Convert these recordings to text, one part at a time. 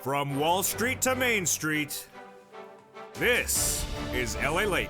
From Wall Street to Main Street, this is LALATE.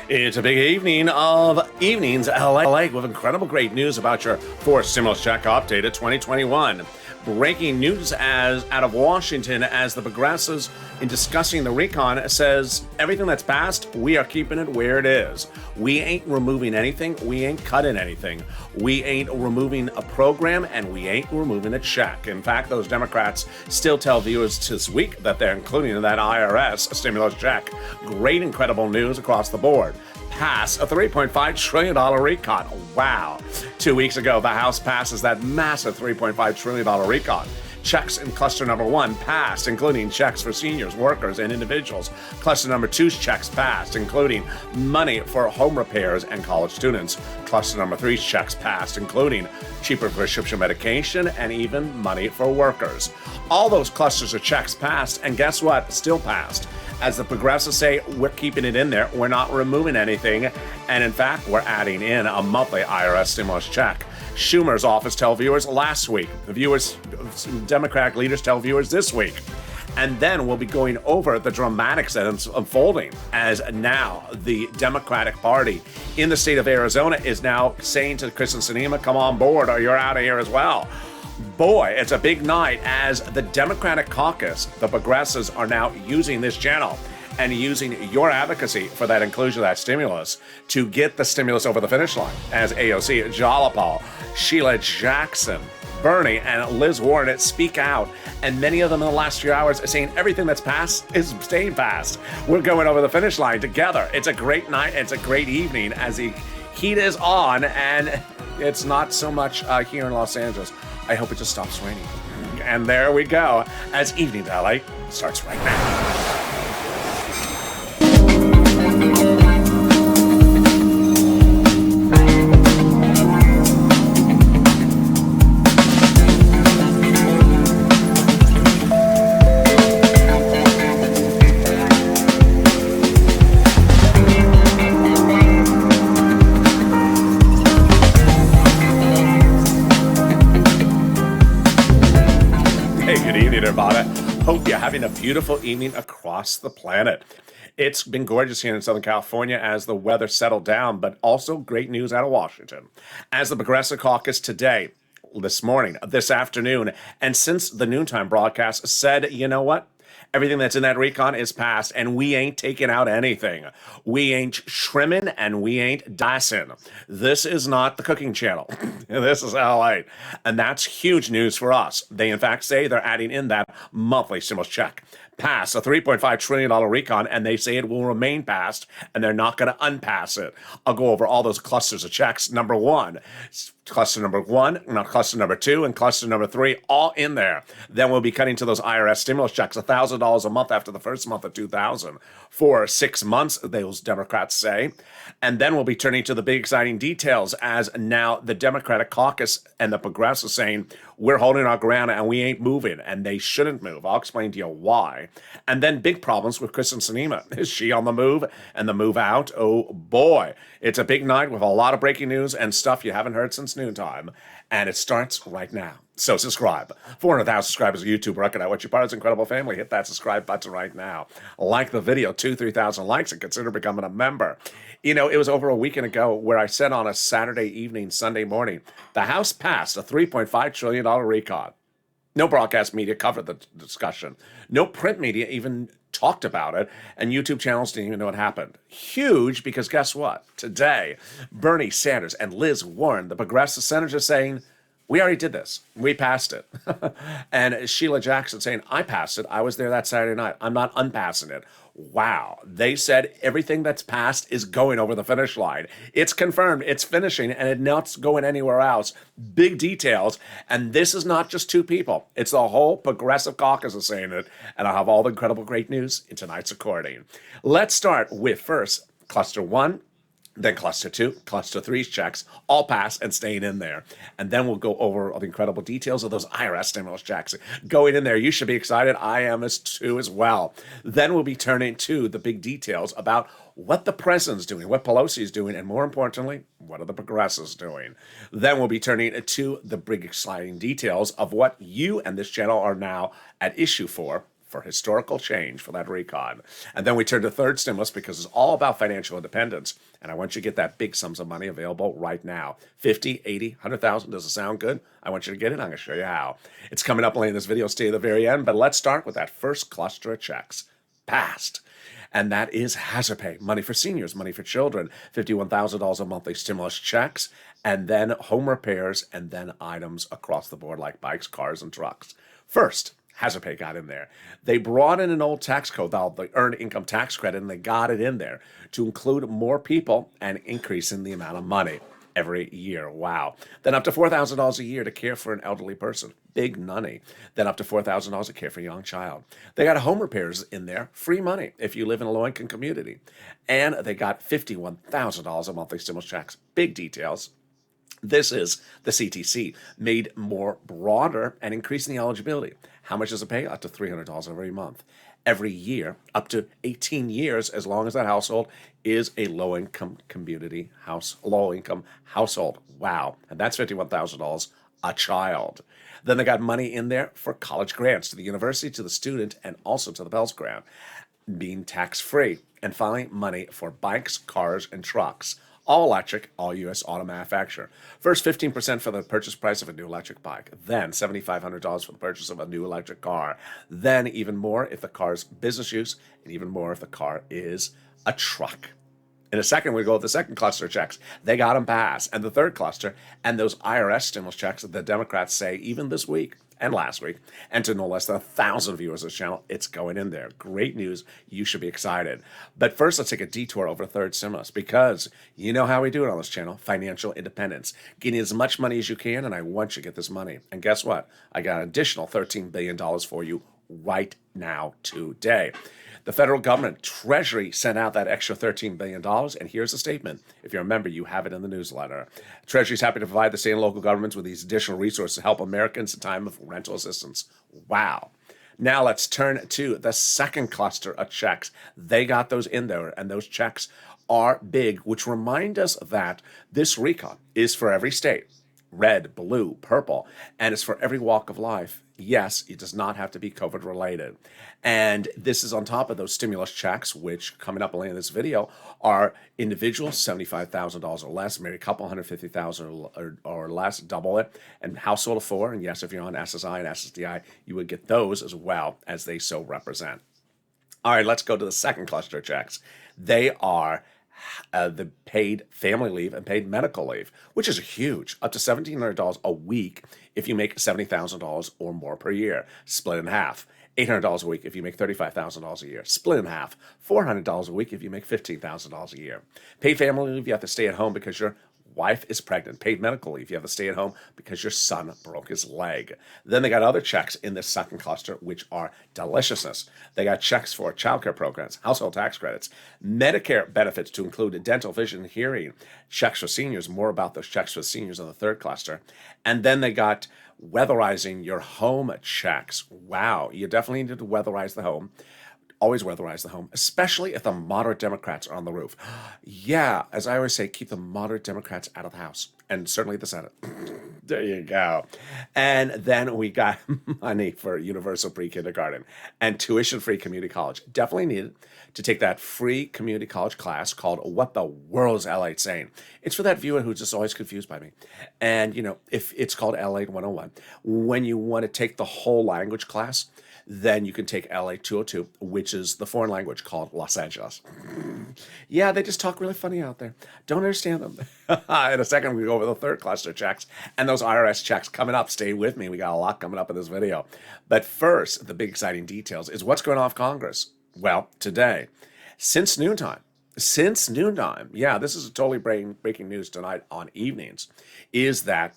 It's a big evening of evenings LA with incredible great news about your fourth stimulus check updated 2021. Breaking news out of Washington as the progressives in discussing the recon says everything that's passed, we are keeping it where it is. We ain't removing anything. We ain't cutting anything. We ain't removing a program, and we ain't removing a check. In fact, those Democrats still tell viewers this week that they're including that IRS stimulus check. Great, incredible news across the board. Pass a $3.5 trillion recon. Wow. 2 weeks ago, the House passes that massive $3.5 trillion recon. Checks in cluster number 1 passed, including checks for seniors, workers, and individuals. Cluster number 2's checks passed, including money for home repairs and college students. Cluster number 3's checks passed, including cheaper prescription medication and even money for workers. All those clusters of checks passed, and guess what? Still passed. As the progressives say, we're keeping it in there. We're not removing anything. And in fact, we're adding in a monthly IRS stimulus check. Schumer's office tell viewers last week. Democratic leaders tell viewers this week. And then we'll be going over the dramatics that's unfolding as now the Democratic Party in the state of Arizona is now saying to Kristen Sinema, come on board or you're out of here as well. Boy, it's a big night as the Democratic caucus, the progressives, are now using this channel and using your advocacy for that inclusion of that stimulus to get the stimulus over the finish line. As AOC, Jalopal, Sheila Jackson, Bernie, and Liz Warren speak out, and many of them in the last few hours are saying everything that's passed is staying passed. We're going over the finish line together. It's a great night. It's a great evening as the heat is on, and it's not so much here in Los Angeles. I hope it just stops raining. And there we go, as Evening LA starts right now. Hope you're having a beautiful evening across the planet. It's been gorgeous here in Southern California as the weather settled down, but also great news out of Washington. As the Progressive Caucus today, this morning, this afternoon, and since the noontime broadcast said, you know what? Everything that's in that recon is passed, and we ain't taking out anything. We ain't shrimming, and we ain't dicing. This is not the cooking channel. This is LA. And that's huge news for us. They, in fact, say they're adding in that monthly stimulus check. Pass a $3.5 trillion recon, and they say it will remain passed, and they're not going to unpass it. I'll go over all those clusters of checks. Cluster number 2, and cluster number 3, all in there. Then we'll be cutting to those IRS stimulus checks, $1,000 a month after the first month of 2000 for 6 months, those Democrats say. And then we'll be turning to the big exciting details as now the Democratic caucus and the progressives saying, we're holding our ground and we ain't moving, and they shouldn't move. I'll explain to you why. And then big problems with Kristen Sinema. Is she on the move and the move out? Oh boy. It's a big night with a lot of breaking news and stuff you haven't heard since noontime. And it starts right now. So subscribe. 400,000 subscribers on YouTube. Recognize what you're part of this incredible family. Hit that subscribe button right now. Like the video, 3,000 likes, and consider becoming a member. You know, it was over a weekend ago where I said on a Saturday evening, Sunday morning, the House passed a $3.5 trillion recon. No broadcast media covered the discussion. No print media even talked about it, and YouTube channels didn't even know what happened. Huge, because guess what? Today, Bernie Sanders and Liz Warren, the progressive senators, saying, we already did this. We passed it. And Sheila Jackson saying, I passed it. I was there that Saturday night. I'm not unpassing it. Wow. They said everything that's passed is going over the finish line. It's confirmed. It's finishing, and it's not going anywhere else. Big details. And this is not just two people. It's the whole progressive caucus is saying it. And I'll have all the incredible great news in tonight's recording. Let's start with first cluster 1. Then cluster 2, cluster 3's checks, all pass and staying in there. And then we'll go over all the incredible details of those IRS stimulus checks going in there. You should be excited. I am too as well. Then we'll be turning to the big details about what the president's doing, what Pelosi is doing, and more importantly, what are the progressives doing. Then we'll be turning to the big exciting details of what you and this channel are now at issue for for historical change for that recon. And then we turn to third stimulus because it's all about financial independence. And I want you to get that big sums of money available right now. 50, 80, 100,000. Does it sound good? I want you to get it. I'm going to show you how. It's coming up later in this video. Stay to the very end. But let's start with that first cluster of checks. Passed. And that is hazard pay, money for seniors, money for children, $51,000 of monthly stimulus checks, and then home repairs, and then items across the board like bikes, cars, and trucks. First, hazard pay got in there. They brought in an old tax code, the earned income tax credit, and they got it in there to include more people and increase in the amount of money every year. Wow. Then up to $4,000 a year to care for an elderly person. Big money. Then up to $4,000 to care for a young child. They got home repairs in there. Free money if you live in a low-income community. And they got $51,000 of monthly stimulus checks. Big details. This is the CTC, made more broader and increasing the eligibility. How much does it pay? Up to $300 every month. Every year, up to 18 years, as long as that household is a low-income household. Wow. And that's $51,000 a child. Then they got money in there for college grants to the university, to the student, and also to the Pell Grant, being tax-free. And finally, money for bikes, cars, and trucks. All electric, all U.S. auto manufacturer. First, 15% for the purchase price of a new electric bike. Then, $7,500 for the purchase of a new electric car. Then, even more if the car's business use, and even more if the car is a truck. In a second, we go with the second cluster of checks. They got them passed. And the third cluster, and those IRS stimulus checks that the Democrats say even this week and last week, and to no less than 1,000 viewers of this channel, it's going in there. Great news. You should be excited. But first, let's take a detour over third stimulus because you know how we do it on this channel, financial independence. Getting as much money as you can, and I want you to get this money. And guess what? I got an additional $13 billion for you right now today. The federal government, Treasury, sent out that extra $13 billion, and here's a statement. If you remember, you have it in the newsletter. Treasury is happy to provide the state and local governments with these additional resources to help Americans in time of rental assistance. Wow. Now let's turn to the second cluster of checks. They got those in there, and those checks are big, which remind us that this recon is for every state. Red, blue, purple, and it's for every walk of life. Yes, it does not have to be COVID related. And this is on top of those stimulus checks, which coming up later in this video are individuals, $75,000 or less, married couple, $150,000 or less, double it, and household of four. And yes, if you're on SSI and SSDI, you would get those as well as they so represent. All right, let's go to the second cluster of checks. They are the paid family leave and paid medical leave, which is huge, up to $1,700 a week if you make $70,000 or more per year, split in half. $800 a week if you make $35,000 a year, split in half. $400 a week if you make $15,000 a year. Paid family leave, you have to stay at home because your wife is pregnant. Paid medical leave, you have to stay at home because your son broke his leg. Then they got other checks in this second cluster, which are deliciousness. They got checks for childcare programs, household tax credits, Medicare benefits to include dental, vision, and hearing, checks for seniors, more about those checks for seniors in the third cluster. And then they got weatherizing your home checks. Wow, you definitely need to weatherize the home. Always weatherize the home, especially if the moderate Democrats are on the roof. Yeah, as I always say, keep the moderate Democrats out of the House and certainly the Senate. There you go. And then we got money for universal pre-kindergarten and tuition-free community college. Definitely needed to take that free community college class called What the World is LALATE Saying? It's for that viewer who's just always confused by me. And, you know, if it's called LALATE 101, when you want to take the whole language class, then you can take LA 202, which is the foreign language called Los Angeles. Yeah, they just talk really funny out there. Don't understand them. In a second, we go over the third cluster checks and those IRS checks coming up. Stay with me. We got a lot coming up in this video. But first, the big exciting details is what's going on with Congress. Well, today, since noontime, yeah, this is totally breaking news tonight on evenings, is that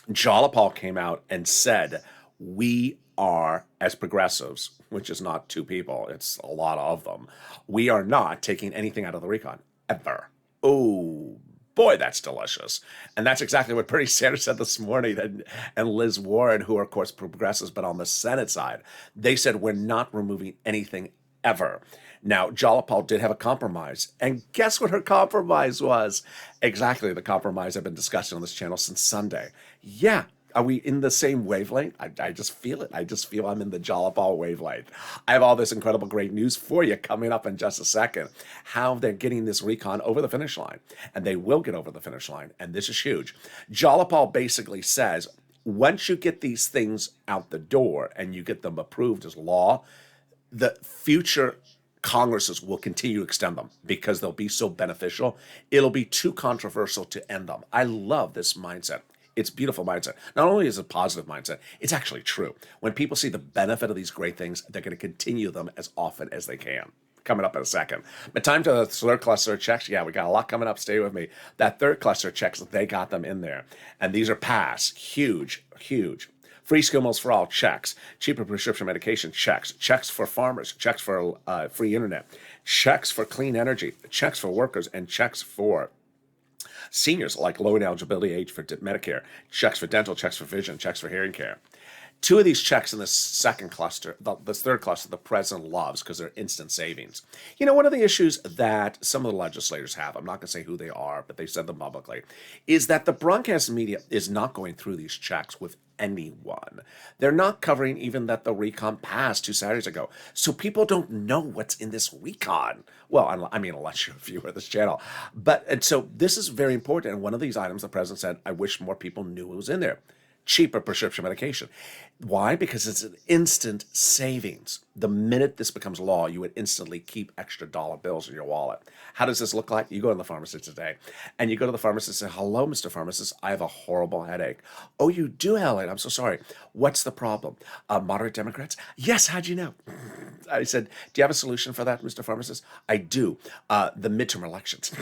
Jalapal came out and said, we are, as progressives, which is not two people, it's a lot of them, we are not taking anything out of the recon, ever. Oh, boy, that's delicious. And that's exactly what Bernie Sanders said this morning, and Liz Warren, who are, of course, progressives, but on the Senate side. They said, we're not removing anything ever. Now, Jalapal did have a compromise, and guess what her compromise was? Exactly the compromise I've been discussing on this channel since Sunday. Yeah, Are we in the same wavelength? I just feel it. I just feel I'm in the Jalapal wavelength. I have all this incredible great news for you coming up in just a second. How they're getting this recon over the finish line. And they will get over the finish line. And this is huge. Jalapal basically says, once you get these things out the door and you get them approved as law, the future Congresses will continue to extend them because they'll be so beneficial. It'll be too controversial to end them. I love this mindset. It's a beautiful mindset. Not only is it a positive mindset, it's actually true. When people see the benefit of these great things, they're going to continue them as often as they can. Coming up in a second. But time to the third cluster of checks. Yeah, we got a lot coming up. Stay with me. That third cluster of checks, they got them in there. And these are pass. Huge, huge. Free skill mills for all, checks. Cheaper prescription medication, checks. Checks for farmers, checks for free internet, checks for clean energy, checks for workers, and checks for seniors, like low eligibility age for Medicare, checks for dental, checks for vision, checks for hearing care. Two of these checks in this second cluster, this third cluster, the president loves because they're instant savings. You know, one of the issues that some of the legislators have, I'm not going to say who they are, but they said them publicly, is that the broadcast media is not going through these checks with anyone. They're not covering even that the recon passed 2 Saturdays ago. So people don't know what's in this recon. Well, I mean, unless you're a viewer of this channel. And so this is very important. And one of these items, the president said, I wish more people knew it was in there. Cheaper prescription medication. Why? Because it's an instant savings. The minute this becomes law, you would instantly keep extra dollar bills in your wallet. How does this look like? You go to the pharmacy today, and you go to the pharmacist and say, hello, Mr. Pharmacist, I have a horrible headache. Oh, you do, Helen? I'm so sorry. What's the problem? Moderate Democrats? Yes, how'd you know? I said, do you have a solution for that, Mr. Pharmacist? I do. The midterm elections.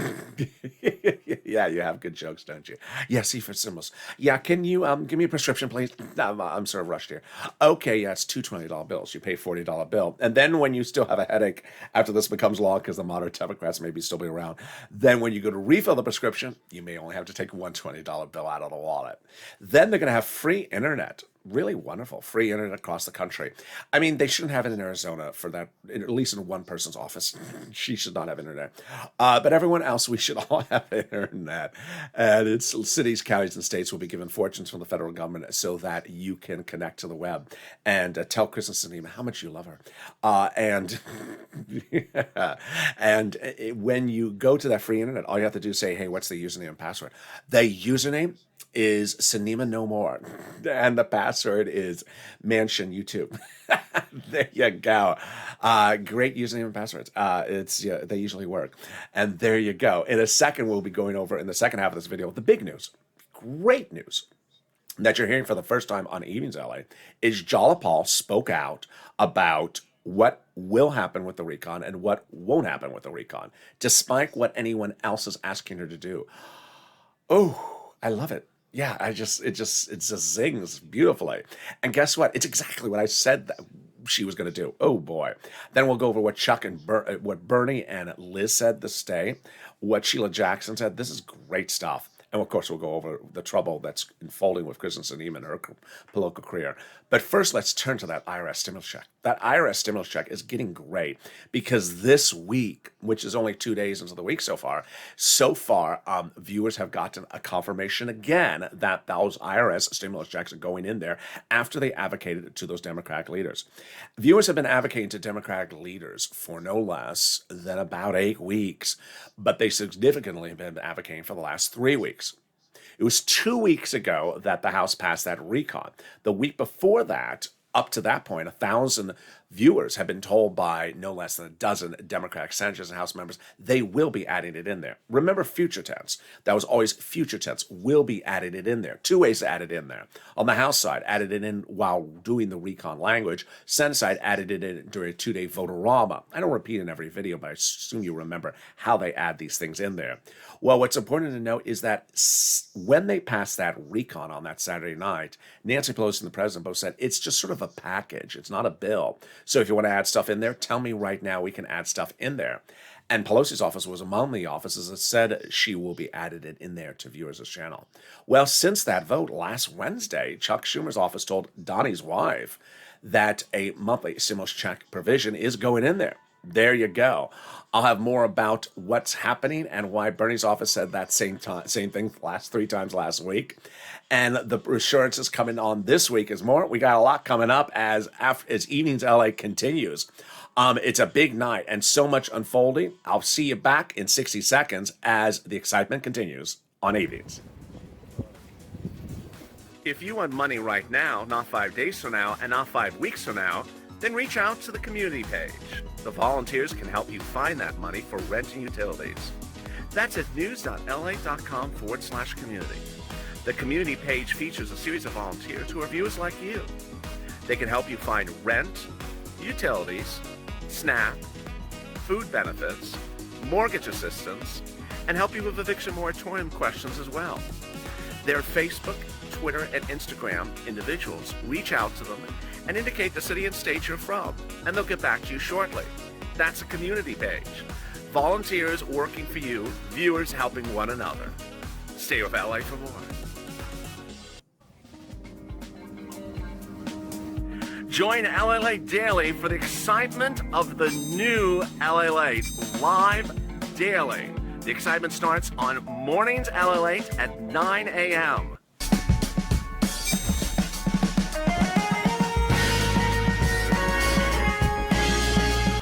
Yeah, you have good jokes, don't you? Yeah, see for symbols. Yeah, can you give me a prescription, please? I'm sort of rushed here. Okay, yeah, it's two $20 bills. You pay $40 bill. And then when you still have a headache after this becomes law, because the moderate Democrats maybe still be around, then when you go to refill the prescription, you may only have to take one $20 bill out of the wallet. Then they're going to have free internet. Really wonderful. Free internet across the country. I mean, they shouldn't have it in Arizona for that, at least in one person's office. She should not have internet. But everyone else, we should all have internet. And it's cities, counties, and states will be given fortunes from the federal government so that you can connect to the web and tell Kristen Sinema how much you love her. And when you go to that free internet, all you have to do is say, hey, what's the username and password? The username is Sinema No More. And the password is Mansion YouTube. There you go. Great username and passwords. They usually work. And there you go. In a second, we'll be going over in the second half of this video, the big news, great news that you're hearing for the first time on Evenings LA is Jalapal spoke out about what will happen with the recon and what won't happen with the recon, despite what anyone else is asking her to do. Oh, I love it. Yeah, it just zings beautifully. And guess what? It's exactly what I said that she was going to do. Oh boy. Then we'll go over what Chuck and what Bernie and Liz said this day, what Sheila Jackson said. This is great stuff. And of course, we'll go over the trouble that's unfolding with Kristen Sinema and her political career. But first, let's turn to that IRS stimulus check. That IRS stimulus check is getting great because this week, which is only 2 days into the week so far, viewers have gotten a confirmation again that those IRS stimulus checks are going in there after they advocated to those Democratic leaders. Viewers have been advocating to Democratic leaders for no less than about 8 weeks, but they significantly have been advocating for the last 3 weeks. It was 2 weeks ago that the House passed that recon. The week before that, up to that point, 1,000 viewers have been told by no less than a dozen Democratic senators and House members they will be adding it in there. Remember future tense. That was always future tense. Will be added it in there. 2 ways to add it in there. On the House side, added it in while doing the recon language. Senate side, added it in during a 2-day votorama. I don't repeat in every video, but I assume you remember how they add these things in there. Well, what's important to note is that when they passed that recon on that Saturday night, Nancy Pelosi and the president both said it's just sort of a package. It's not a bill. So if you want to add stuff in there, tell me right now we can add stuff in there. And Pelosi's office was among the offices that said she will be added it in there to viewers' channel. Well, since that vote last Wednesday, Chuck Schumer's office told Donnie's wife that a monthly stimulus check provision is going in there. There you go. I'll have more about what's happening and why Bernie's office said that same thing three times last week. And the assurances coming on this week is more. We got a lot coming up as Evenings LA continues. It's a big night and so much unfolding. I'll see you back in 60 seconds as the excitement continues on Evenings. If you want money right now, not 5 days from now, and not 5 weeks from now, then reach out to the community page. The volunteers can help you find that money for rent and utilities. That's at news.la.com/community. The community page features a series of volunteers who are viewers like you. They can help you find rent, utilities, SNAP, food benefits, mortgage assistance, and help you with eviction moratorium questions as well. Their Facebook, Twitter, and Instagram individuals reach out to them and indicate the city and state you're from, and they'll get back to you shortly. That's a community page. Volunteers working for you, viewers helping one another. Stay with LA for more. Join LALATE Daily for the excitement of the new LALATE live daily. The excitement starts on mornings LALATE at 9 a.m.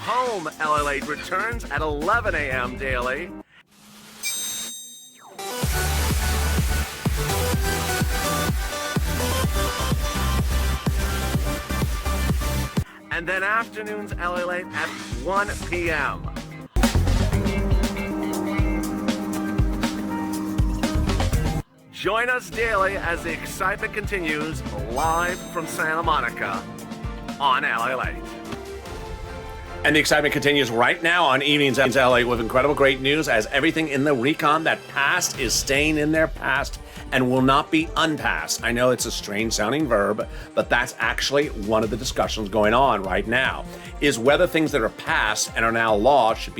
Home LALATE returns at 11 a.m. daily. And then afternoons LALATE at 1 p.m. Join us daily as the excitement continues live from Santa Monica on LALATE. And the excitement continues right now on Evenings LA with incredible great news as everything in the recon that passed is staying in their past and will not be unpassed. I know it's a strange sounding verb, but that's actually one of the discussions going on right now, is whether things that are passed and are now law should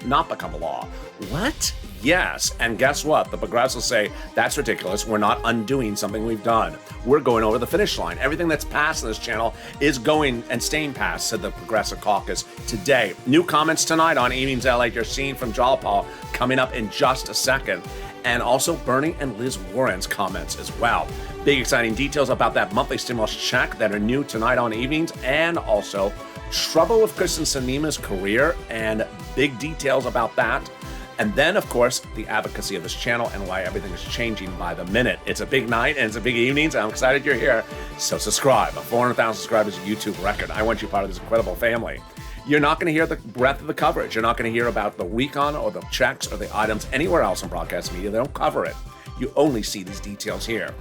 not become a law. What? Yes, and guess what? The progressives say, that's ridiculous. We're not undoing something we've done. We're going over the finish line. Everything that's passed in this channel is going and staying passed, said the Progressive Caucus today. New comments tonight on Evenings LA. You're seeing from Jalapal coming up in just a second. And also Bernie and Liz Warren's comments as well. Big exciting details about that monthly stimulus check that are new tonight on Evenings, and also trouble with Kristen Sinema's career and big details about that. And then, of course, the advocacy of this channel and why everything is changing by the minute. It's a big night and it's a big evening, and I'm excited you're here. So subscribe. A 400,000 subscribers YouTube record. I want you part of this incredible family. You're not going to hear the breadth of the coverage. You're not going to hear about the recon or the checks or the items anywhere else in broadcast media. They don't cover it. You only see these details here.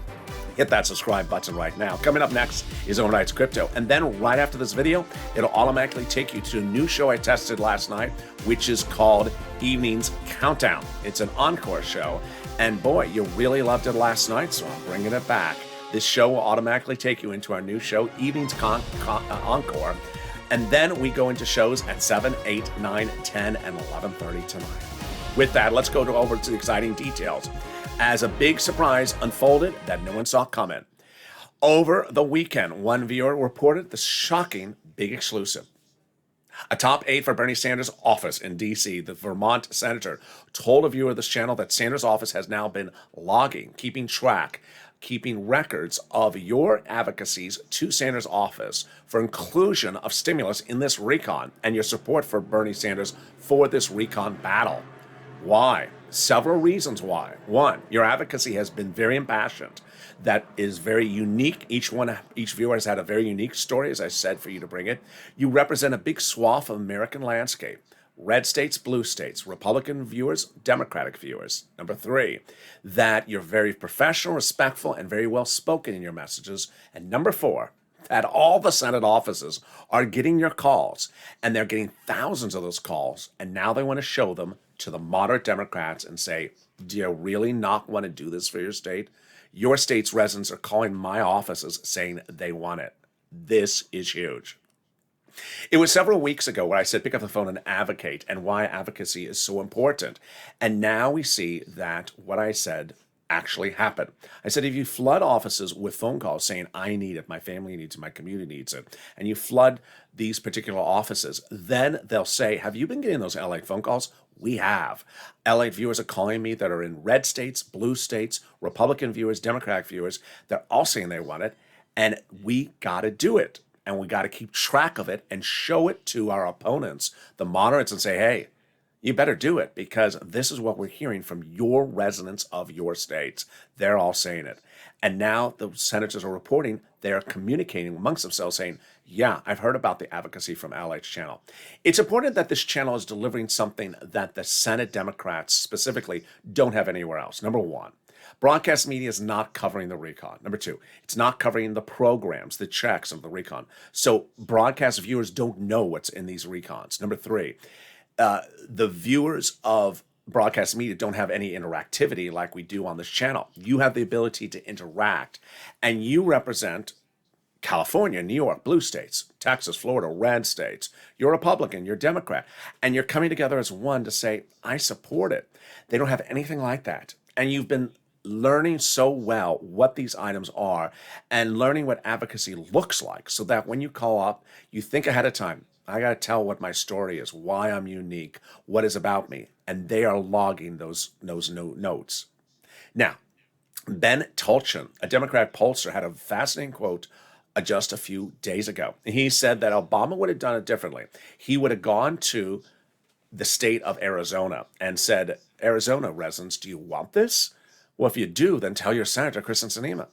Hit that subscribe button right now. Coming up next is Overnights Crypto. And then right after this video, it'll automatically take you to a new show I tested last night, which is called Evenings Countdown. It's an Encore show. And boy, you really loved it last night, so I'm bringing it back. This show will automatically take you into our new show, Evenings Encore. And then we go into shows at 7, 8, 9, 10, and 11:30 tonight. With that, let's go over to the exciting details. As a big surprise unfolded that no one saw coming. Over the weekend, one viewer reported the shocking big exclusive. A top aide for Bernie Sanders' office in D.C., the Vermont senator, told a viewer of this channel that Sanders' office has now been logging, keeping track, keeping records of your advocacies to Sanders' office for inclusion of stimulus in this recon and your support for Bernie Sanders for this recon battle. Why? Several reasons why. One, your advocacy has been very impassioned. That is very unique. Each viewer has had a very unique story, as I said, for you to bring it. You represent a big swath of American landscape. Red states, blue states, Republican viewers, Democratic viewers. Number three, that you're very professional, respectful, and very well spoken in your messages. And number four, that all the Senate offices are getting your calls, and they're getting thousands of those calls, and now they want to show them to the moderate Democrats and say, do you really not want to do this for your state? Your state's residents are calling my offices saying they want it. This is huge. It was several weeks ago where I said pick up the phone and advocate and why advocacy is so important. And now we see that what I said actually happen. I said, if you flood offices with phone calls saying, I need it, my family needs it, my community needs it, and you flood these particular offices, then they'll say, have you been getting those LA phone calls? We have. LA viewers are calling me that are in red states, blue states, Republican viewers, Democratic viewers. They're all saying they want it, and we got to do it. And we got to keep track of it and show it to our opponents, the moderates, and say, hey, you better do it, because this is what we're hearing from your residents of your states. They're all saying it. And now the senators are reporting, they're communicating amongst themselves saying, yeah, I've heard about the advocacy from LA's channel. It's important that this channel is delivering something that the Senate Democrats specifically don't have anywhere else. Number one, broadcast media is not covering the recon. Number two, it's not covering the programs, the checks of the recon. So broadcast viewers don't know what's in these recons. Number three, the viewers of broadcast media don't have any interactivity like we do on this channel. You have the ability to interact, and you represent California, New York, blue states, Texas, Florida, red states. You're Republican, you're Democrat, and you're coming together as one to say, I support it. They don't have anything like that. And you've been learning so well what these items are and learning what advocacy looks like, so that when you call up, you think ahead of time. I got to tell what my story is, why I'm unique, what is about me. And they are logging those notes. Now, Ben Tolchin, a Democratic pollster, had a fascinating quote just a few days ago. He said that Obama would have done it differently. He would have gone to the state of Arizona and said, Arizona residents, do you want this? Well, if you do, then tell your Senator, Kristen Sinema.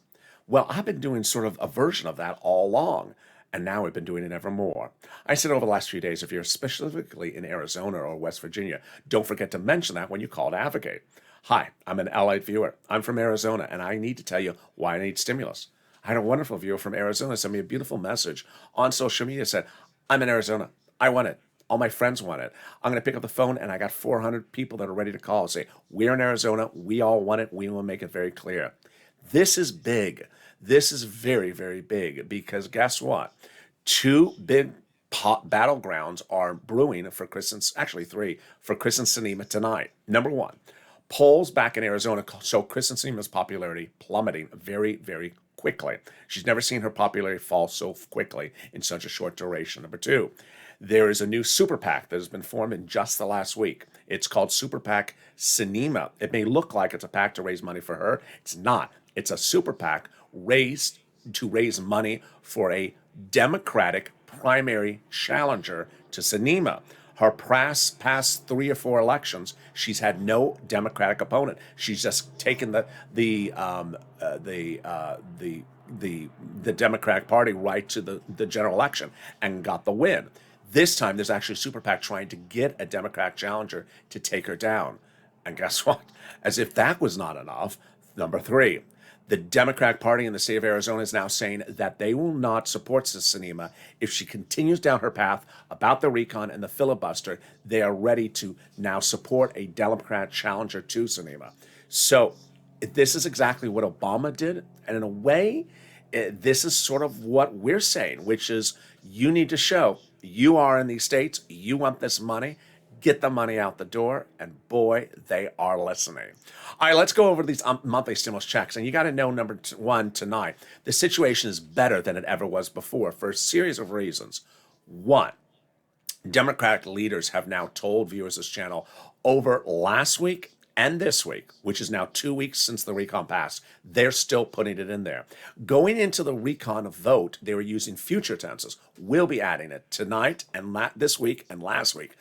Well, I've been doing sort of a version of that all along. And now we've been doing it ever more. I said over the last few days, if you're specifically in Arizona or West Virginia, don't forget to mention that when you call to advocate. Hi, I'm an LA viewer. I'm from Arizona, and I need to tell you why I need stimulus. I had a wonderful viewer from Arizona send me a beautiful message on social media, said, I'm in Arizona. I want it. All my friends want it. I'm going to pick up the phone, and I got 400 people that are ready to call and say, we're in Arizona. We all want it. We will make it very clear. This is big. This is very, very big, because guess what? Two big battlegrounds are brewing for actually three, for Kristen Sinema tonight. Number one, polls back in Arizona show Kristen Sinema's popularity plummeting very, very quickly. She's never seen her popularity fall so quickly in such a short duration. Number two, there is a new super PAC that has been formed in just the last week. It's called Super PAC Sinema. It may look like it's a PAC to raise money for her. It's not. It's a super PAC raised to raise money for a Democratic primary challenger to Sinema. Her past 3 or 4 elections, she's had no Democratic opponent. She's just taken the Democratic Party right to the general election and got the win. This time, there's actually a super PAC trying to get a Democratic challenger to take her down. And guess what? As if that was not enough, number 3, the Democratic Party in the state of Arizona is now saying that they will not support Sinema if she continues down her path about the recon and the filibuster. They are ready to now support a Democrat challenger to Sinema. So this is exactly what Obama did. And in a way, this is sort of what we're saying, which is you need to show you are in these states, you want this money, get the money out the door, and boy, they are listening. All right, let's go over these monthly stimulus checks, and you got to know, number one, tonight, the situation is better than it ever was before for a series of reasons. One, Democratic leaders have now told viewers of this channel over last week and this week, which is now 2 weeks since the recon passed, they're still putting it in there. Going into the recon vote, they were using future tenses. We'll be adding it tonight and this week and last week.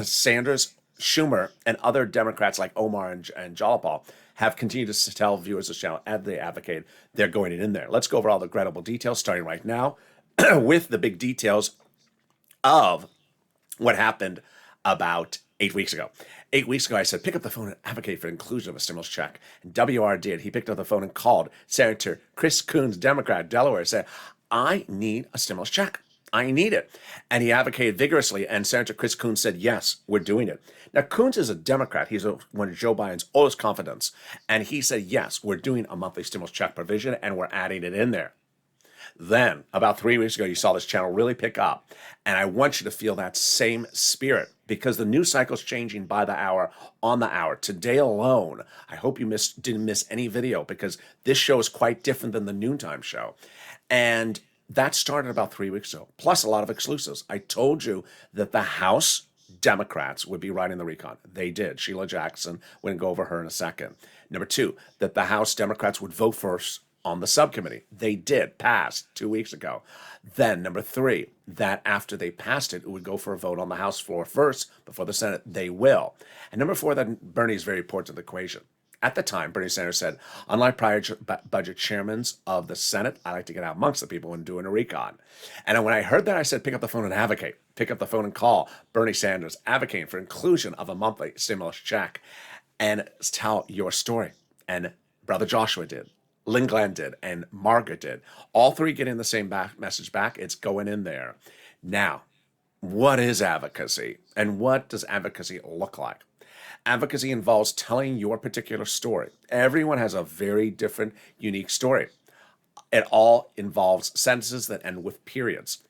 Sanders, Schumer, and other Democrats like Omar and Jalopal have continued to tell viewers of this channel as they advocate they're going in there. Let's go over all the credible details starting right now with the big details of what happened about 8 weeks ago. 8 weeks ago, I said, pick up the phone and advocate for the inclusion of a stimulus check. And WR did. He picked up the phone and called Senator Chris Coons, Democrat, Delaware, said, I need a stimulus check. I need it. And he advocated vigorously, and Senator Chris Coons said, yes, we're doing it. Now, Coons is a Democrat. He's one of Joe Biden's oldest confidants. And he said, yes, we're doing a monthly stimulus check provision, and we're adding it in there. Then, about 3 weeks ago, you saw this channel really pick up. And I want you to feel that same spirit, because the news cycle is changing by the hour, on the hour. Today alone, I hope you didn't miss any video, because this show is quite different than the noontime show. And that started about 3 weeks ago, plus a lot of exclusives. I told you that the House Democrats would be writing the recon. They did. Sheila Jackson, we're going to go over her in a second. Number two, that the House Democrats would vote first on the subcommittee. They did, passed 2 weeks ago. Then number three, that after they passed it, it would go for a vote on the House floor first before the Senate. They will. And number four, that Bernie is very important to the equation. At the time, Bernie Sanders said, unlike prior budget chairmen of the Senate, I like to get out amongst the people when doing a recon. And when I heard that, I said, pick up the phone and advocate. Pick up the phone and call Bernie Sanders, advocating for inclusion of a monthly stimulus check, and tell your story. And Brother Joshua did. Lynn Glenn did, and Margaret did. All three getting the same message back. It's going in there. Now, what is advocacy? And what does advocacy look like? Advocacy involves telling your particular story. Everyone has a very different, unique story. It all involves sentences that end with periods.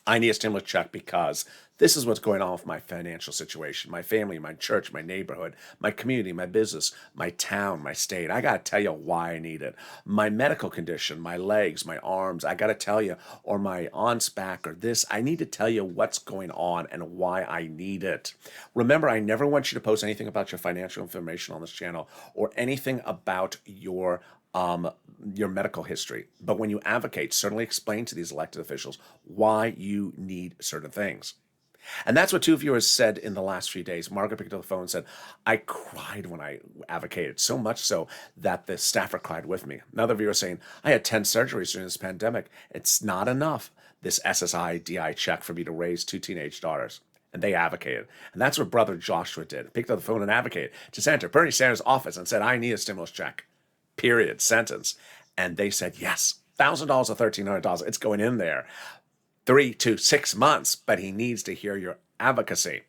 I need a stimulus check because this is what's going on with my financial situation, my family, my church, my neighborhood, my community, my business, my town, my state. I got to tell you why I need it. My medical condition, my legs, my arms, I got to tell you, or my aunt's back or this. I need to tell you what's going on and why I need it. Remember, I never want you to post anything about your financial information on this channel or anything about your medical history. But when you advocate, certainly explain to these elected officials why you need certain things. And that's what two viewers said in the last few days. Margaret picked up the phone and said, I cried when I advocated, so much so that the staffer cried with me. Another viewer saying, I had 10 surgeries during this pandemic. It's not enough, this SSI DI check for me to raise 2 teenage daughters. And they advocated. And that's what Brother Joshua did. Picked up the phone and advocated to Senator Bernie Sanders' office and said, I need a stimulus check. Period. Sentence. And they said, yes, $1,000 or $1,300. It's going in there. 3 to 6 months, but he needs to hear your advocacy.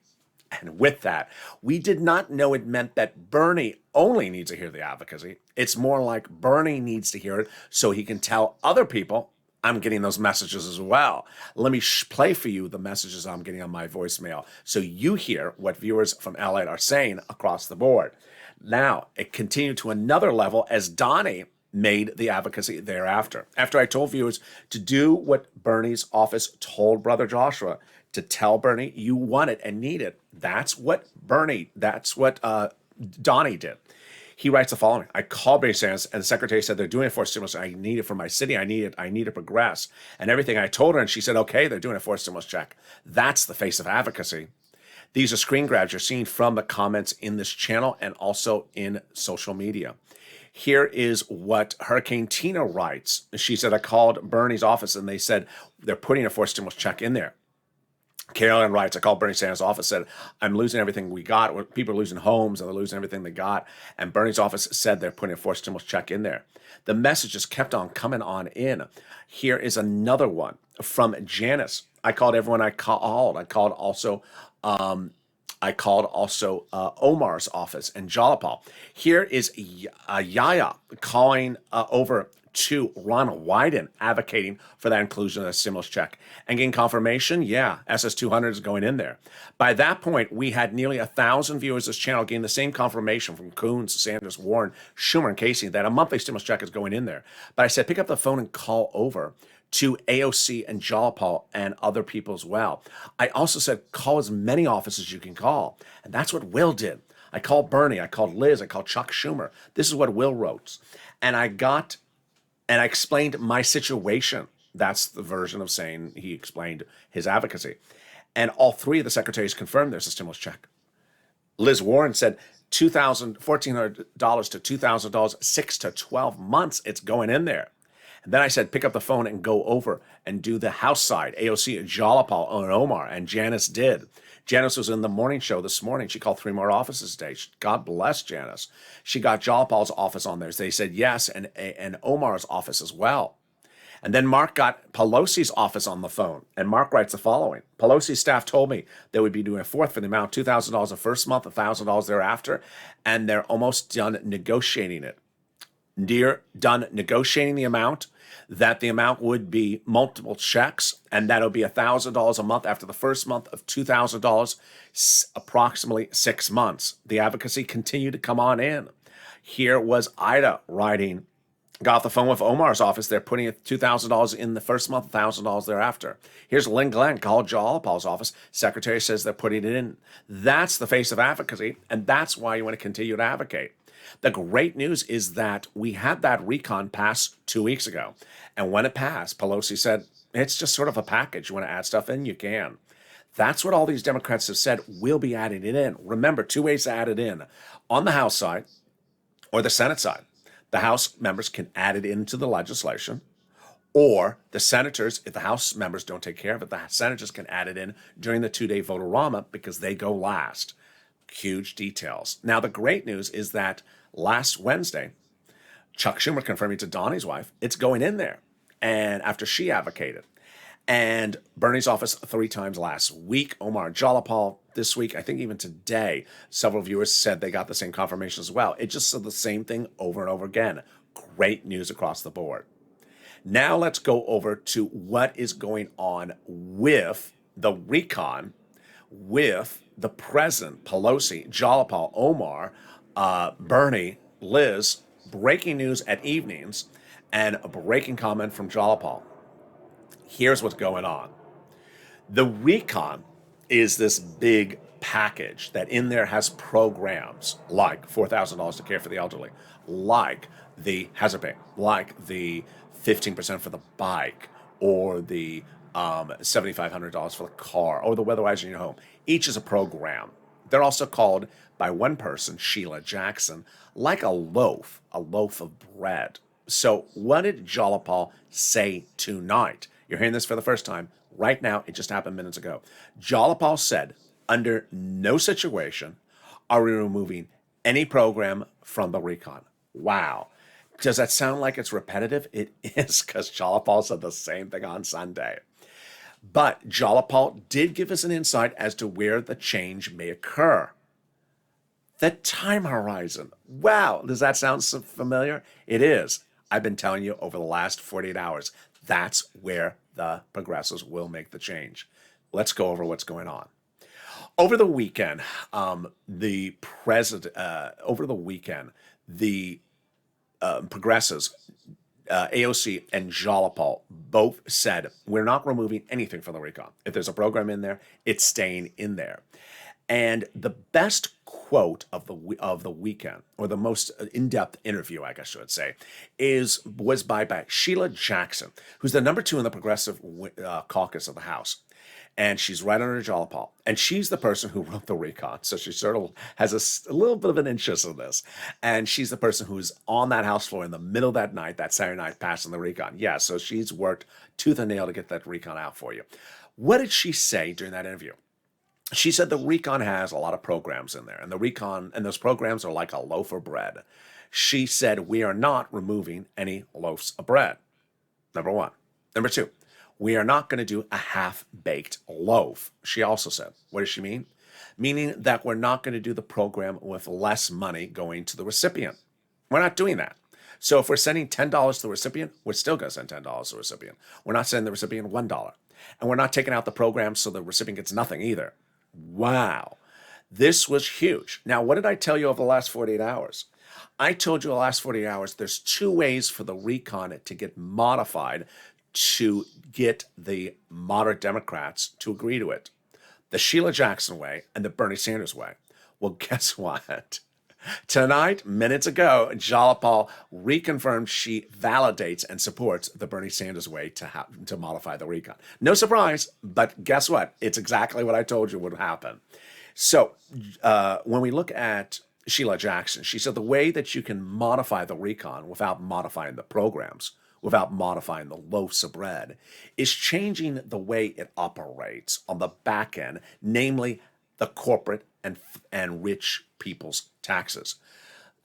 And with that, we did not know it meant that Bernie only needs to hear the advocacy. It's more like Bernie needs to hear it so he can tell other people, I'm getting those messages as well. Let me play for you the messages I'm getting on my voicemail so you hear what viewers from LA are saying across the board. Now, it continued to another level as Donnie made the advocacy thereafter. After I told viewers to do what Bernie's office told Brother Joshua, to tell Bernie you want it and need it. That's what Donnie did. He writes the following. I called Bernie Sanders and the secretary said they're doing it for stimulus. I need it for my city. I need to progress. And everything I told her, and she said, okay, they're doing it for a stimulus check. That's the face of advocacy. These are screen grabs you're seeing from the comments in this channel and also in social media. Here is what Hurricane Tina writes. She said, I called Bernie's office and they said they're putting a forced stimulus check in there. Carolyn writes, I called Bernie Sanders' office, said, I'm losing everything we got. People are losing homes and they're losing everything they got. And Bernie's office said they're putting a forced stimulus check in there. The messages kept on coming on in. Here is another one from Janice. I called everyone I called. I called also Omar's office in Jalapal. Here is Yaya calling over to Ron Wyden, advocating for that inclusion of the stimulus check. And getting confirmation, yeah, SS200 is going in there. By that point, we had nearly 1,000 viewers of this channel getting the same confirmation from Coons, Sanders, Warren, Schumer, and Casey that a monthly stimulus check is going in there. But I said, pick up the phone and call over to AOC and Jalapal and other people as well. I also said, call as many offices as you can call. And that's what Will did. I called Bernie, I called Liz, I called Chuck Schumer. This is what Will wrote. And I explained my situation. That's the version of saying he explained his advocacy. And all three of the secretaries confirmed there's a stimulus check. Liz Warren said $1,400 to $2,000, 6 to 12 months, it's going in there. And then I said, pick up the phone and go over and do the House side, AOC, Jalapal, and Omar. And Janice did. Janice was in the morning show this morning. She called 3 more offices today. God bless Janice. She got Jalapal's office on there. They said yes, and Omar's office as well. And then Mark got Pelosi's office on the phone. And Mark writes the following. Pelosi's staff told me they would be doing a fourth for the amount of $2,000 the first month, $1,000 thereafter, and they're almost done negotiating it. done negotiating the amount, that the amount would be multiple checks, and that'll be $1,000 a month after the first month of $2,000, approximately 6 months. The advocacy continued to come on in. Here was Ida writing, got off the phone with Omar's office. They're putting $2,000 in the first month, $1,000 thereafter. Here's Lynn Glenn, called Jalapal's office. Secretary says they're putting it in. That's the face of advocacy, and that's why you want to continue to advocate. The great news is that we had that recon pass 2 weeks ago. And when it passed, Pelosi said, it's just sort of a package. You want to add stuff in? You can. That's what all these Democrats have said. We'll be adding it in. Remember, 2 ways to add it in. On the House side or the Senate side. The House members can add it into the legislation, or the senators, if the House members don't take care of it, the senators can add it in during the 2-day vote-a-rama because they go last. Huge details. Now, the great news is that last Wednesday, Chuck Schumer confirming to Donnie's wife, it's going in there. And after she advocated. And Bernie's office 3 times last week, Omar Jalapal this week, I think even today, several viewers said they got the same confirmation as well. It just said the same thing over and over again. Great news across the board. Now let's go over to what is going on with the recon, with the president, Pelosi, Jalapal, Omar, Bernie, Liz, breaking news at evenings, and a breaking comment from Jalapal. Here's what's going on. The recon is this big package that in there has programs like $4,000 to care for the elderly, like the hazard pay, like the 15% for the bike, or the $7,500 for the car, or the weatherwise in your home. Each is a program. They're also called by one person, Sheila Jackson, like a loaf of bread. So what did Jalapal say tonight? You're hearing this for the first time. Right now, it just happened minutes ago. Jalapal said, under no situation are we removing any program from the recon. Wow. Does that sound like it's repetitive? It is, because Jalapal said the same thing on Sunday. But Jalapal did give us an insight as to where the change may occur. The time horizon. Wow. Does that sound so familiar? It is. I've been telling you over the last 48 hours. That's where the progressives will make the change. Let's go over what's going on. Over the weekend, the progressives, AOC and Jalapal both said, we're not removing anything from the recon. If there's a program in there, it's staying in there. And the best quote of the weekend, or the most in-depth interview, I guess I should say, was by Sheila Jackson, who's the number 2 in the progressive caucus of the House. And she's right under Jalapal. And she's the person who wrote the recon. So she sort of has a little bit of an interest in this. And she's the person who's on that House floor in the middle of that night, that Saturday night, passing the recon. Yeah, so she's worked tooth and nail to get that recon out for you. What did she say during that interview? She said the recon has a lot of programs in there, and those programs are like a loaf of bread. She said, we are not removing any loaves of bread. Number 1. Number 2, we are not going to do a half-baked loaf. She also said, what does she mean? Meaning that we're not going to do the program with less money going to the recipient. We're not doing that. So if we're sending $10 to the recipient, we're still going to send $10 to the recipient. We're not sending the recipient $1. And we're not taking out the program so the recipient gets nothing either. Wow. This was huge. Now, what did I tell you over the last 48 hours? I told you the last 48 hours, there's 2 ways for the recon to get modified to get the moderate Democrats to agree to it. The Sheila Jackson way and the Bernie Sanders way. Well, guess what? Tonight, minutes ago, Jalapal reconfirmed she validates and supports the Bernie Sanders way to modify the recon. No surprise, but guess what? It's exactly what I told you would happen. So when we look at Sheila Jackson, she said the way that you can modify the recon without modifying the programs, without modifying the loaves of bread, is changing the way it operates on the back end, namely the corporate and rich people's taxes.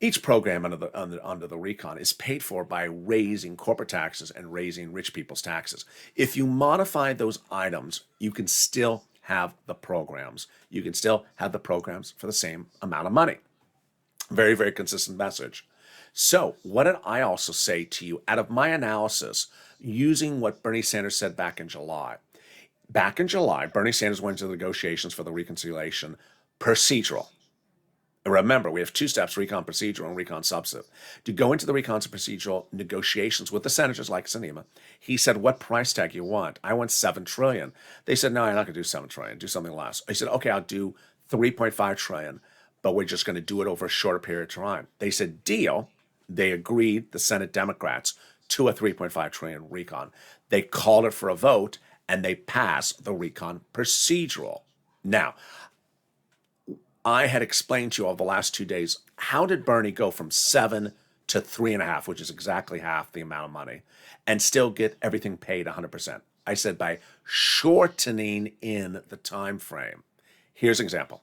Each program under the recon is paid for by raising corporate taxes and raising rich people's taxes. If you modify those items, you can still have the programs. You can still have the programs for the same amount of money. Very, very consistent message. So, what did I also say to you out of my analysis using what Bernie Sanders said back in July? Back in July, Bernie Sanders went to the negotiations for the reconciliation procedural. And remember, we have two steps, recon procedural and recon substantive. To go into the recon procedural negotiations with the senators like Sinema, he said, what price tag you want? I want $7 trillion. They said, no, you're not going to do $7 trillion. Do something less. I said, okay, I'll do $3.5 trillion, but we're just going to do it over a shorter period of time. They said, deal. They agreed, the Senate Democrats, to a $3.5 trillion recon. They called it for a vote, and they passed the recon procedural. Now, I had explained to you over the last 2 days, how did Bernie go from 7 to 3.5, which is exactly half the amount of money, and still get everything paid 100%? I said by shortening in the time frame. Here's an example.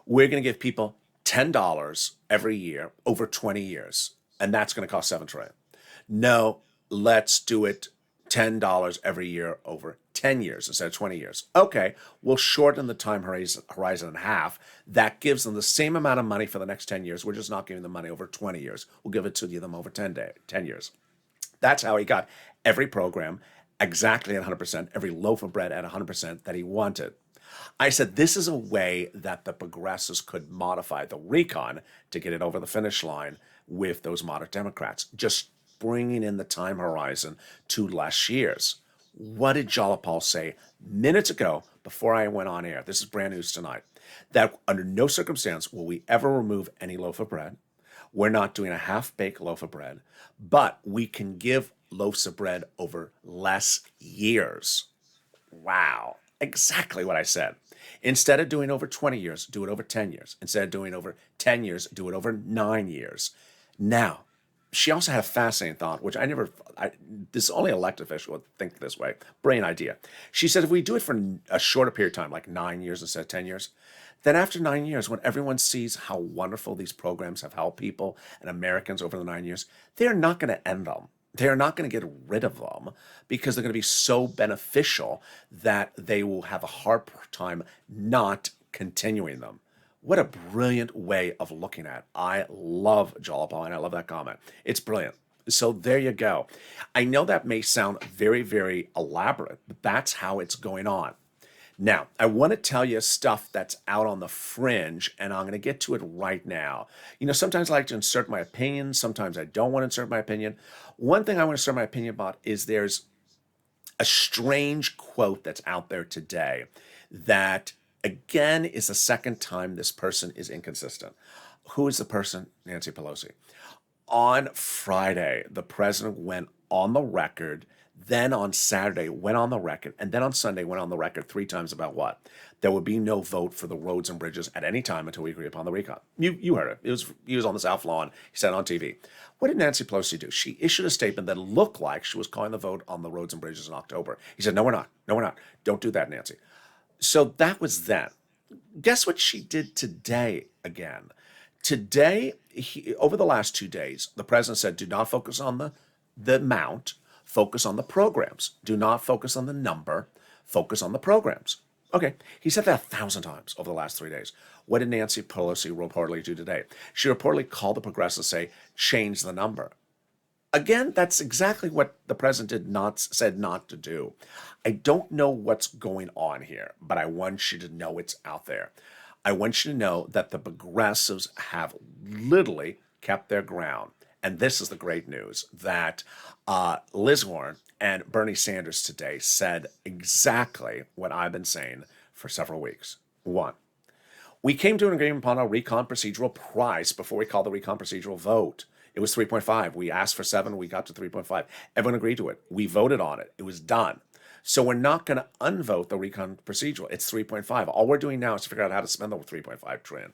We're going to give people $10 every year over 20 years, and that's going to cost $7 trillion. No, let's do it $10 every year over 10 years instead of 20 years. Okay, we'll shorten the time horizon in half. That gives them the same amount of money for the next 10 years. We're just not giving them money over 20 years. We'll give it to them over 10 years. That's how he got every program exactly at 100%, every loaf of bread at 100% that he wanted. I said, this is a way that the progressives could modify the recon to get it over the finish line with those moderate Democrats, just bringing in the time horizon to less years. What did Jalopal say minutes ago before I went on air? This is brand news tonight. That under no circumstance will we ever remove any loaf of bread. We're not doing a half-baked loaf of bread, but we can give loaves of bread over less years. Wow, exactly what I said. Instead of doing over 20 years, do it over 10 years. Instead of doing over 10 years, do it over 9 years. Now, she also had a fascinating thought, which this only elected official would think this way. Brilliant idea. She said, if we do it for a shorter period of time, like 9 years instead of 10 years, then after 9 years, when everyone sees how wonderful these programs have helped people and Americans over the 9 years, they're not going to end them. They're not going to get rid of them because they're going to be so beneficial that they will have a hard time not continuing them. What a brilliant way of looking at it. I love Jalopal, and I love that comment. It's brilliant. So there you go. I know that may sound very, very elaborate, but that's how it's going on. Now, I want to tell you stuff that's out on the fringe, and I'm going to get to it right now. You know, sometimes I like to insert my opinion. Sometimes I don't want to insert my opinion. One thing I want to insert my opinion about is there's a strange quote that's out there today that, again, is the second time this person is inconsistent. Who is the person? Nancy Pelosi. On Friday, the president went on the record. Then on Saturday, went on the record, and then on Sunday, went on the record 3 times about what? There would be no vote for the roads and bridges at any time until we agree upon the recon. You heard it. He was on the South Lawn. He said it on TV. What did Nancy Pelosi do? She issued a statement that looked like she was calling the vote on the roads and bridges in October. He said, no, we're not. No, we're not. Don't do that, Nancy. So that was then. Guess what she did today again? Today, over the last 2 days, the president said, do not focus on the amount. Focus on the programs. Do not focus on the number. Focus on the programs. Okay, he said that 1,000 times over the last 3 days. What did Nancy Pelosi reportedly do today? She reportedly called the progressives to say, change the number. Again, that's exactly what the president said not to do. I don't know what's going on here, but I want you to know it's out there. I want you to know that the progressives have literally kept their ground. And this is the great news, that Liz Warren and Bernie Sanders today said exactly what I've been saying for several weeks. 1, we came to an agreement upon a recon procedural price before we called the recon procedural vote. It was 3.5. We asked for 7. We got to 3.5. Everyone agreed to it. We voted on it. It was done. So we're not going to unvote the recon procedural. It's 3.5. All we're doing now is to figure out how to spend the 3.5 trillion.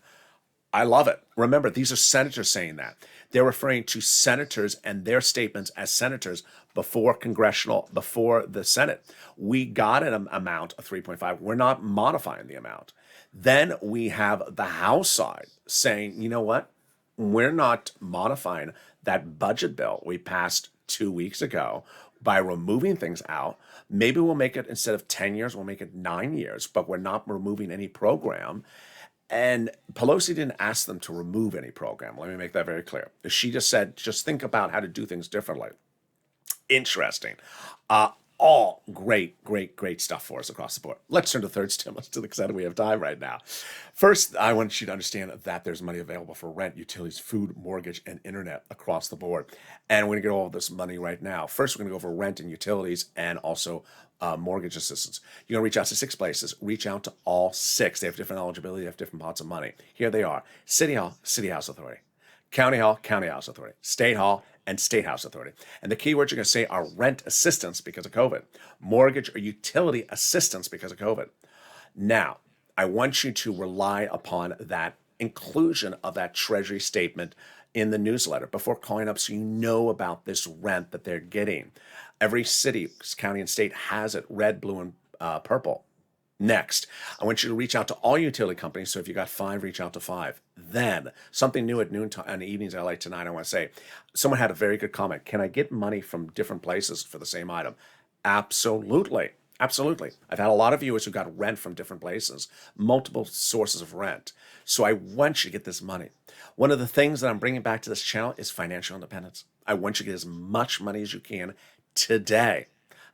I love it. Remember, these are senators saying that. They're referring to senators and their statements as senators before the Senate. We got an amount of 3.5. We're not modifying the amount. Then we have the House side saying, you know what? We're not modifying that budget bill we passed 2 weeks ago by removing things out. Maybe we'll make it, instead of 10 years, we'll make it 9 years, but we're not removing any program. And Pelosi didn't ask them to remove any program. Let me make that very clear. She just said, just think about how to do things differently. Interesting. Uh, all great, great, great stuff for us across the board. Let's turn to third stimulus to the extent we have time right now. First, I want you to understand that there's money available for rent, utilities, food, mortgage, and internet across the board. And we're going to get all of this money right now. First, we're going to go over rent and utilities and also mortgage assistance. You're going to reach out to 6 places. Reach out to all 6. They have different eligibility. They have different pots of money. Here they are. City Hall, City House Authority. County Hall, County House Authority. State Hall, and State House Authority. And the keywords you're going to say are rent assistance because of COVID, mortgage or utility assistance because of COVID. Now, I want you to rely upon that inclusion of that Treasury statement in the newsletter before calling up so you know about this rent that they're getting. Every city, county, and state has it, red, blue, and purple. Next, I want you to reach out to all utility companies. So if you got 5, reach out to 5. Then something new at noon and evenings in LA tonight. I want to say, someone had a very good comment. Can I get money from different places for the same item? Absolutely. Absolutely. I've had a lot of viewers who got rent from different places, multiple sources of rent. So I want you to get this money. One of the things that I'm bringing back to this channel is financial independence. I want you to get as much money as you can today.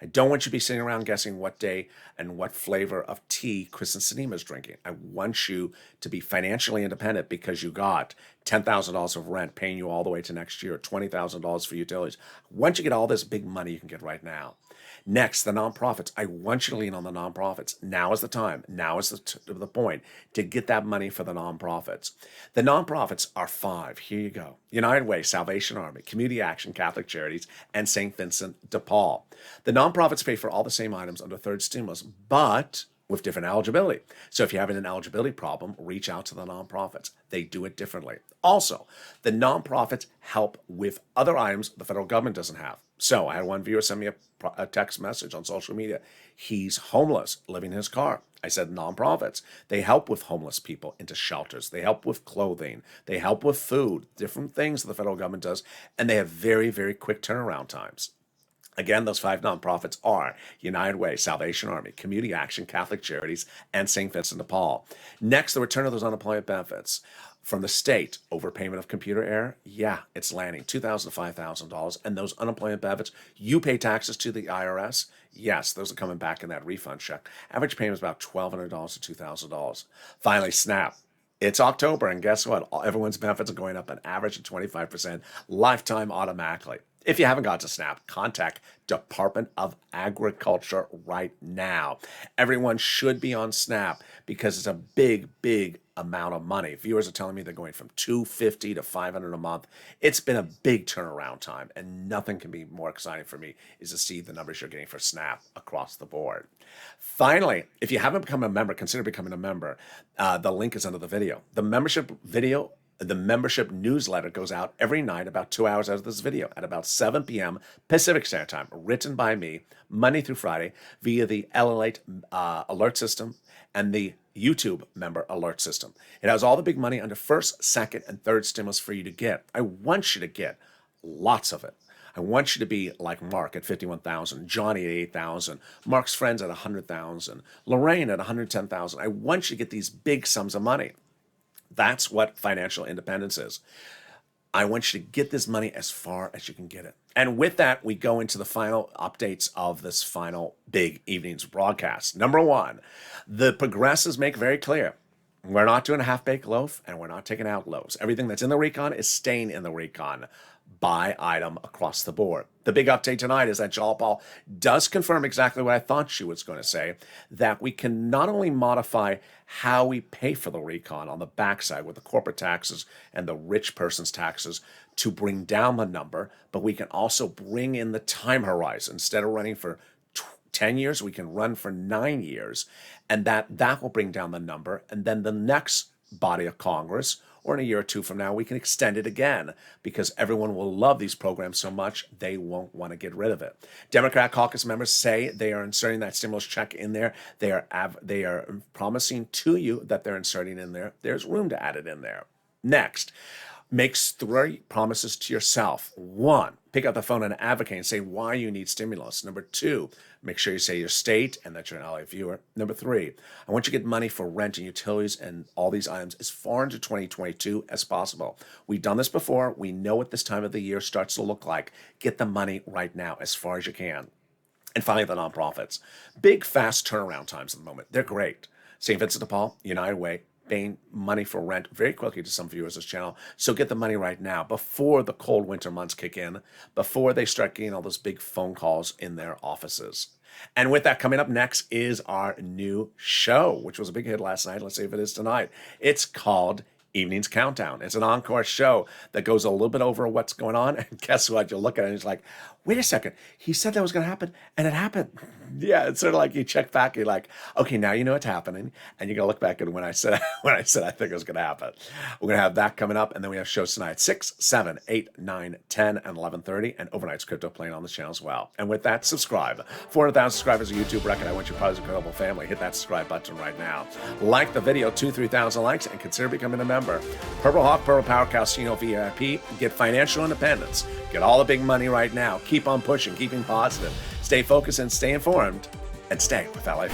I don't want you to be sitting around guessing what day and what flavor of tea Chris and Sinema is drinking. I want you to be financially independent because you got $10,000 of rent paying you all the way to next year, $20,000 for utilities. Once you get all this big money you can get right now. Next, the nonprofits. I want you to lean on the nonprofits. Now is the time. Now is the point to get that money for the nonprofits. The nonprofits are 5. Here you go. United Way, Salvation Army, Community Action, Catholic Charities, and St. Vincent de Paul. The nonprofits pay for all the same items under third stimulus, but with different eligibility. So if you're having an eligibility problem, reach out to the nonprofits. They do it differently. Also, the nonprofits help with other items the federal government doesn't have. So I had one viewer send me a text message on social media. He's homeless, living in his car. I said, nonprofits, they help with homeless people into shelters. They help with clothing. They help with food, different things the federal government does. And they have very, very quick turnaround times. Again, those 5 nonprofits are United Way, Salvation Army, Community Action, Catholic Charities, and St. Vincent de Paul. Next, the return of those unemployment benefits. From the state, overpayment of computer error, yeah, it's landing $2,000 to $5,000. And those unemployment benefits, you pay taxes to the IRS, yes, those are coming back in that refund check. Average payment is about $1,200 to $2,000. Finally, SNAP. It's October, and guess what? Everyone's benefits are going up an average of 25%, lifetime automatically. If you haven't got to SNAP, contact Department of Agriculture right now. Everyone should be on SNAP because it's a big, big amount of money. Viewers are telling me they're going from $250 to $500 a month. It's been a big turnaround time, and nothing can be more exciting for me is to see the numbers you're getting for SNAP across the board. Finally, if you haven't become a member, consider becoming a member. The link is under the video. The membership newsletter goes out every night about 2 hours after this video at about 7 p.m. Pacific Standard Time, written by me Monday through Friday via the LALATE alert system and the YouTube member alert system. It has all the big money under first, second, and third stimulus for you to get. I want you to get lots of it. I want you to be like Mark at 51,000, Johnny at 8,000, Mark's friends at 100,000, Lorraine at 110,000. I want you to get these big sums of money. That's what financial independence is. I want you to get this money as far as you can get it. And with that, we go into the final updates of this final big evening's broadcast. Number 1, the progressives make very clear, we're not doing a half-baked loaf and we're not taking out loaves. Everything that's in the recon is staying in the recon by item across the board. The big update tonight is that Jala Paul does confirm exactly what I thought she was going to say, that we can not only modify how we pay for the recon on the backside with the corporate taxes and the rich person's taxes to bring down the number, but we can also bring in the time horizon. Instead of running for 10 years, we can run for 9 years, and that will bring down the number. And then the next body of Congress, or in a year or 2 from now, we can extend it again because everyone will love these programs so much they won't want to get rid of it. Democrat caucus members say they are inserting that stimulus check in there. They are promising to you that they're inserting in there. There's room to add it in there. Next, Makes 3 promises to yourself. 1, pick up the phone and advocate and say why you need stimulus. Number 2, make sure you say your state and that you're an LA viewer. Number 3, I want you to get money for rent and utilities and all these items as far into 2022 as possible. We've done this before. We know what this time of the year starts to look like. Get the money right now as far as you can. And finally, the nonprofits. Big, fast turnaround times at the moment. They're great. St. Vincent de Paul, United Way, paying money for rent very quickly to some viewers of this channel. So get the money right now before the cold winter months kick in, before they start getting all those big phone calls in their offices. And with that, coming up next is our new show, which was a big hit last night. Let's see if it is tonight. It's called Evening's Countdown. It's an encore show that goes a little bit over what's going on. And guess what? You look at it and it's like, wait a second. He said that was going to happen, and it happened. Yeah, it's sort of like you check back. You're like, okay, now you know it's happening, and you're gonna look back at when I said I think it was going to happen. We're gonna have that coming up, and then we have shows tonight 6, 7, 8, 9, 10, and 11:30, and Overnight's Crypto playing on the channel as well. And with that, subscribe. 400,000 subscribers on YouTube record. I want you part of this incredible family. Hit that subscribe button right now. Like the video, 2,000-3,000 likes, and consider becoming a member. Purple Hawk, Purple Power Casino VIP. Get financial independence. Get all the big money right now. Keep on pushing, keeping positive. Stay focused and stay informed. And stay with LA.